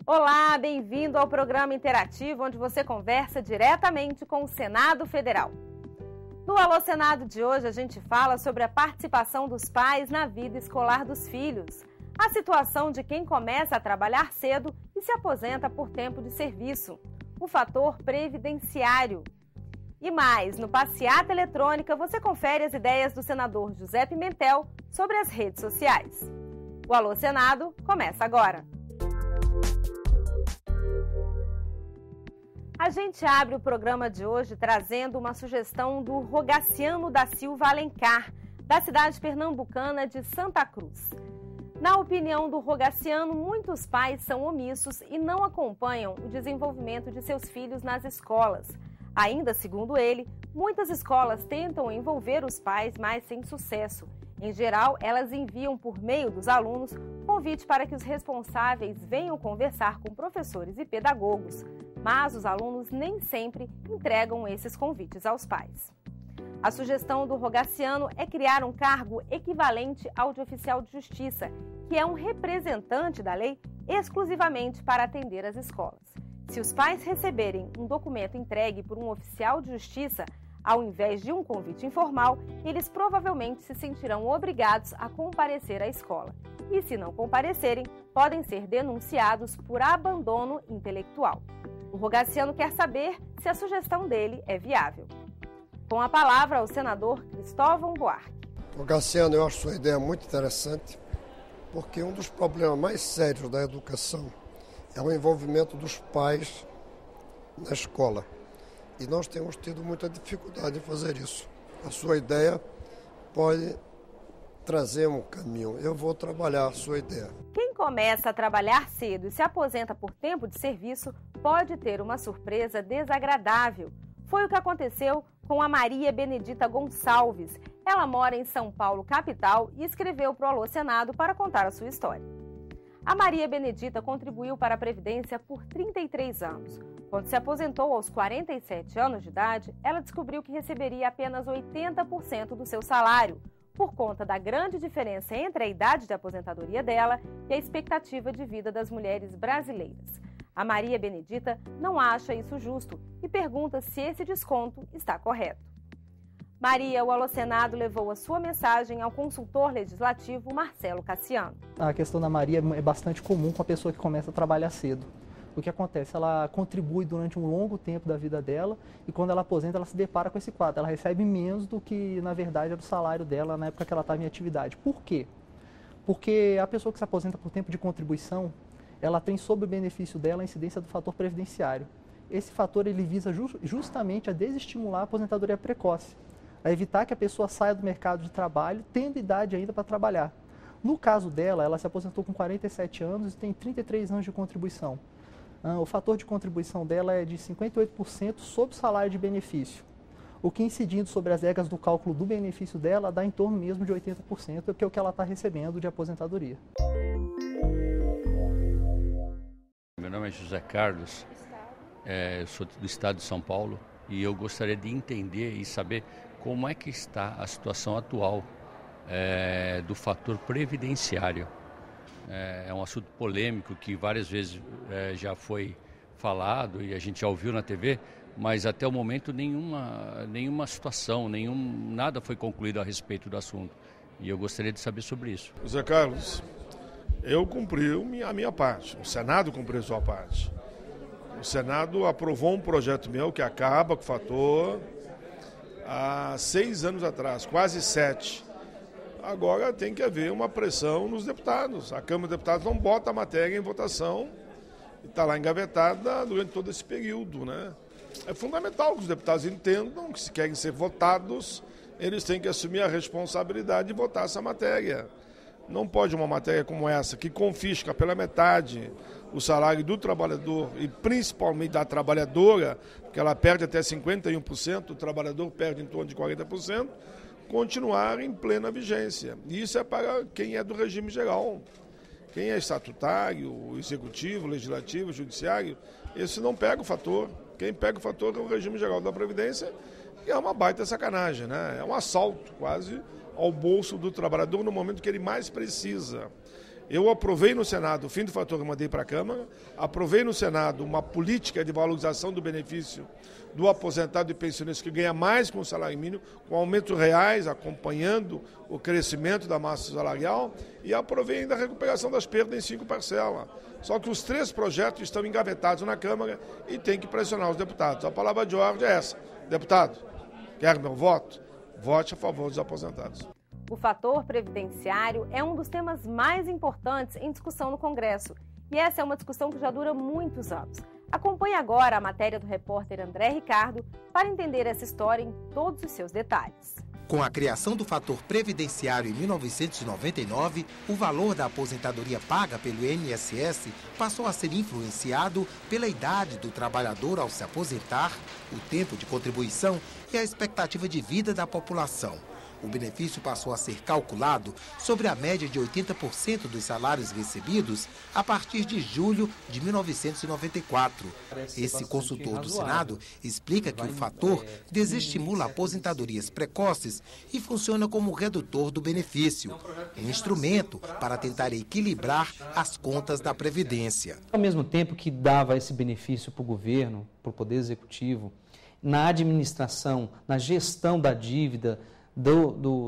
Olá, bem-vindo ao programa interativo onde você conversa diretamente com o Senado Federal. No Alô Senado de hoje a gente fala sobre a participação dos pais na vida escolar dos filhos, a situação de quem começa a trabalhar cedo e se aposenta por tempo de serviço, o fator previdenciário. E mais, no Passeata Eletrônica você confere as ideias do senador José Pimentel sobre as redes sociais. O Alô Senado começa agora. A gente abre o programa de hoje trazendo uma sugestão do Rogaciano da Silva Alencar, da cidade pernambucana de Santa Cruz. Na opinião do Rogaciano, muitos pais são omissos e não acompanham o desenvolvimento de seus filhos nas escolas. Ainda segundo ele, muitas escolas tentam envolver os pais, mas sem sucesso. Em geral, elas enviam por meio dos alunos convite para que os responsáveis venham conversar com professores e pedagogos, mas os alunos nem sempre entregam esses convites aos pais. A sugestão do Rogaciano é criar um cargo equivalente ao de oficial de justiça, que é um representante da lei exclusivamente para atender as escolas. Se os pais receberem um documento entregue por um oficial de justiça, ao invés de um convite informal, eles provavelmente se sentirão obrigados a comparecer à escola. E se não comparecerem, podem ser denunciados por abandono intelectual. O Rogaciano quer saber se a sugestão dele é viável. Com a palavra, o senador Cristóvão Buarque. Rogaciano, eu acho sua ideia muito interessante, porque um dos problemas mais sérios da educação é o envolvimento dos pais na escola. E nós temos tido muita dificuldade em fazer isso. A sua ideia pode trazer um caminho. Eu vou trabalhar a sua ideia. Quem começa a trabalhar cedo e se aposenta por tempo de serviço pode ter uma surpresa desagradável. Foi o que aconteceu com a Maria Benedita Gonçalves. Ela mora em São Paulo, capital, e escreveu para o Alô Senado para contar a sua história. A Maria Benedita contribuiu para a Previdência por 33 anos. Quando se aposentou aos 47 anos de idade, ela descobriu que receberia apenas 80% do seu salário, por conta da grande diferença entre a idade de aposentadoria dela e a expectativa de vida das mulheres brasileiras. A Maria Benedita não acha isso justo e pergunta se esse desconto está correto. Maria, o Alô Senado levou a sua mensagem ao consultor legislativo Marcelo Cassiano. A questão da Maria é bastante comum com a pessoa que começa a trabalhar cedo. O que acontece? Ela contribui durante um longo tempo da vida dela e quando ela aposenta ela se depara com esse quadro. Ela recebe menos do que, na verdade, era o salário dela na época que ela estava em atividade. Por quê? Porque a pessoa que se aposenta por tempo de contribuição, ela tem sob o benefício dela a incidência do fator previdenciário. Esse fator ele visa justamente a desestimular a aposentadoria precoce, a evitar que a pessoa saia do mercado de trabalho tendo idade ainda para trabalhar. No caso dela, ela se aposentou com 47 anos e tem 33 anos de contribuição. O fator de contribuição dela é de 58% sobre o salário de benefício, o que incidindo sobre as regras do cálculo do benefício dela dá em torno mesmo de 80%, que é o que ela está recebendo de aposentadoria. Meu nome é José Carlos, eu sou do estado de São Paulo e eu gostaria de entender e saber como é que está a situação atual do fator previdenciário. É um assunto polêmico que várias vezes já foi falado e a gente já ouviu na TV, mas até o momento nenhuma situação, nada foi concluído a respeito do assunto. E eu gostaria de saber sobre isso. José Carlos, eu cumpri a minha parte, o Senado cumpriu a sua parte. O Senado aprovou um projeto meu que acaba com o fator há 6 anos atrás, quase 7. Agora tem que haver uma pressão nos deputados. A Câmara dos Deputados não bota a matéria em votação e está lá engavetada durante todo esse período, né? É fundamental que os deputados entendam que se querem ser votados, eles têm que assumir a responsabilidade de votar essa matéria. Não pode uma matéria como essa, que confisca pela metade o salário do trabalhador e principalmente da trabalhadora, que ela perde até 51%, o trabalhador perde em torno de 40%, continuar em plena vigência. E isso é para quem é do regime geral. Quem é estatutário, o executivo, o legislativo, o judiciário, esse não pega o fator. Quem pega o fator é o regime geral da Previdência, que é uma baita sacanagem, né? É um assalto quase ao bolso do trabalhador no momento que ele mais precisa. Eu aprovei no Senado o fim do fator que mandei para a Câmara, aprovei no Senado uma política de valorização do benefício do aposentado e pensionista que ganha mais com o salário mínimo, com aumentos reais, acompanhando o crescimento da massa salarial, e aprovei ainda a recuperação das perdas em 5 parcelas. Só que os 3 projetos estão engavetados na Câmara e tem que pressionar os deputados. A palavra de ordem é essa. Deputado, quer meu voto? Vote a favor dos aposentados. O fator previdenciário é um dos temas mais importantes em discussão no Congresso. E essa é uma discussão que já dura muitos anos. Acompanhe agora a matéria do repórter André Ricardo para entender essa história em todos os seus detalhes. Com a criação do fator previdenciário em 1999, o valor da aposentadoria paga pelo INSS passou a ser influenciado pela idade do trabalhador ao se aposentar, o tempo de contribuição e a expectativa de vida da população. O benefício passou a ser calculado sobre a média de 80% dos salários recebidos a partir de julho de 1994. Esse consultor do Senado explica que o fator desestimula aposentadorias precoces e funciona como redutor do benefício, um instrumento para tentar equilibrar as contas da Previdência. Ao mesmo tempo que dava esse benefício para o governo, para o Poder Executivo, na administração, na gestão da dívida,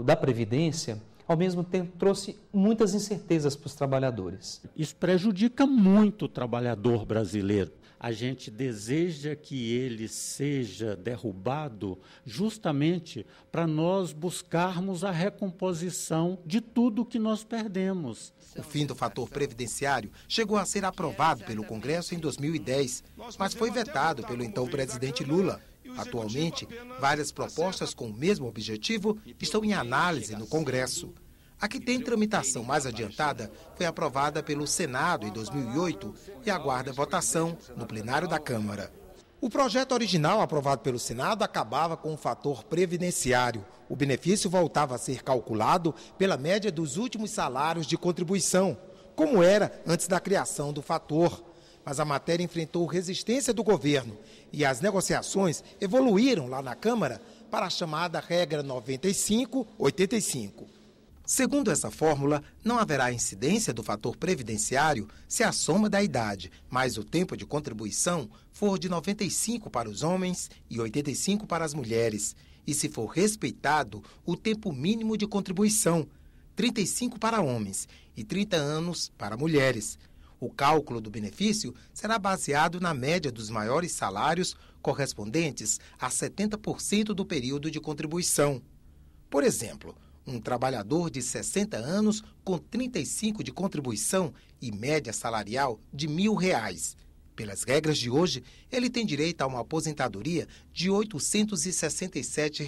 da Previdência, ao mesmo tempo trouxe muitas incertezas para os trabalhadores. Isso prejudica muito o trabalhador brasileiro. A gente deseja que ele seja derrubado justamente para nós buscarmos a recomposição de tudo que nós perdemos. O fim do fator previdenciário chegou a ser aprovado pelo Congresso em 2010, mas foi vetado pelo então presidente Lula. Atualmente, várias propostas com o mesmo objetivo estão em análise no Congresso. A que tem tramitação mais adiantada foi aprovada pelo Senado em 2008 e aguarda votação no plenário da Câmara. O projeto original aprovado pelo Senado acabava com o fator previdenciário. O benefício voltava a ser calculado pela média dos últimos salários de contribuição, como era antes da criação do fator. Mas a matéria enfrentou resistência do governo e as negociações evoluíram lá na Câmara para a chamada regra 95-85. Segundo essa fórmula, não haverá incidência do fator previdenciário se a soma da idade mais o tempo de contribuição for de 95 para os homens e 85 para as mulheres, e se for respeitado o tempo mínimo de contribuição, 35 para homens e 30 anos para mulheres. O cálculo do benefício será baseado na média dos maiores salários correspondentes a 70% do período de contribuição. Por exemplo, um trabalhador de 60 anos com 35 de contribuição e média salarial de R$ 1.000. Pelas regras de hoje, ele tem direito a uma aposentadoria de R$ 867.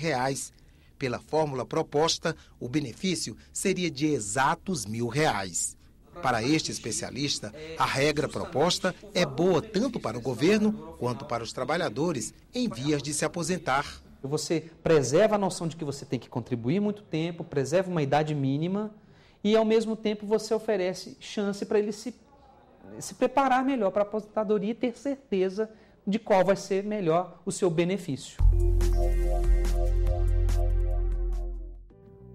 Pela fórmula proposta, o benefício seria de exatos R$ 1.000. Para este especialista, a regra proposta é boa tanto para o governo quanto para os trabalhadores em vias de se aposentar. Você preserva a noção de que você tem que contribuir muito tempo, preserva uma idade mínima e, ao mesmo tempo, você oferece chance para ele se preparar melhor para a aposentadoria e ter certeza de qual vai ser melhor o seu benefício.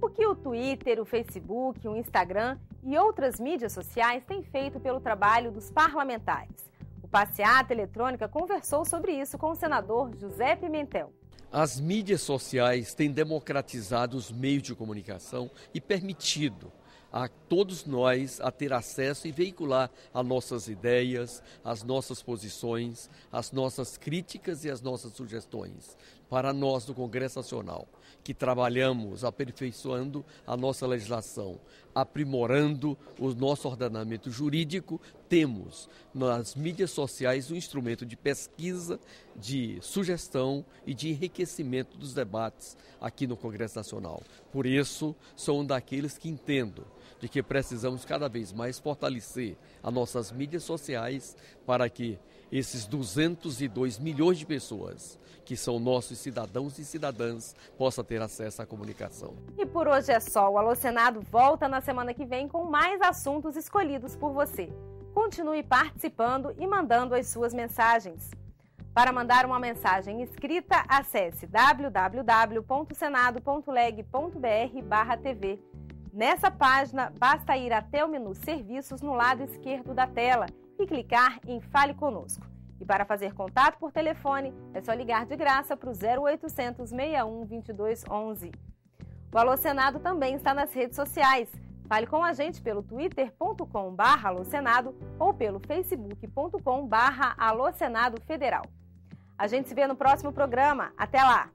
O que o Twitter, o Facebook, o Instagram e outras mídias sociais têm feito pelo trabalho dos parlamentares? O Passeata Eletrônica conversou sobre isso com o senador José Pimentel. As mídias sociais têm democratizado os meios de comunicação e permitido a todos nós a ter acesso e veicular as nossas ideias, as nossas posições, as nossas críticas e as nossas sugestões. Para nós do Congresso Nacional, que trabalhamos aperfeiçoando a nossa legislação, aprimorando o nosso ordenamento jurídico, temos nas mídias sociais um instrumento de pesquisa, de sugestão e de enriquecimento dos debates aqui no Congresso Nacional. Por isso, sou um daqueles que entendo de que precisamos cada vez mais fortalecer as nossas mídias sociais para que esses 202 milhões de pessoas que são nossos cidadãos e cidadãs possam ter acesso à comunicação. E por hoje é só. O Alô Senado volta na semana que vem com mais assuntos escolhidos por você. Continue participando e mandando as suas mensagens. Para mandar uma mensagem escrita, acesse www.senado.leg.br/tv. Nessa página, basta ir até o menu Serviços no lado esquerdo da tela e clicar em Fale Conosco. E para fazer contato por telefone, é só ligar de graça para o 0800 61 22 11. O Alô Senado também está nas redes sociais. Fale com a gente pelo twitter.com/alôsenado ou pelo facebook.com/alôsenado federal. A gente se vê no próximo programa. Até lá!